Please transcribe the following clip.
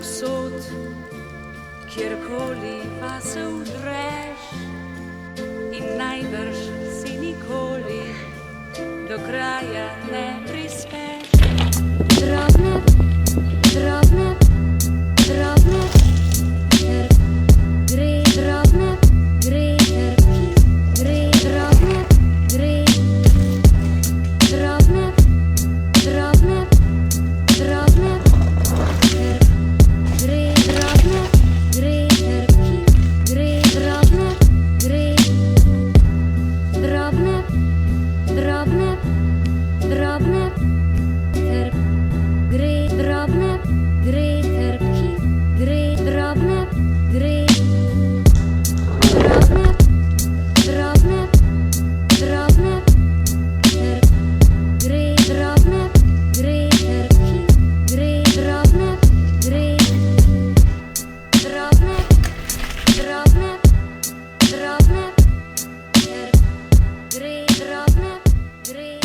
povsod, kjerkoli pa se udreš, in najbrž si nikoli do kraja ne prispeš. Drobne, drobne, drobne, gre, drobne, gre, gre, drobne, gre, drobne, drobne, drobne, gre, drobne, gre, gre, drobne, gre, drobne, drobne, drobne, gre, drobne, gre, gre, drobne, gre, drobne, drobne, drobne, gre, drobne, gre, gre, drobne, gre, drobne, drobne, drobne, gre, drobne, gre.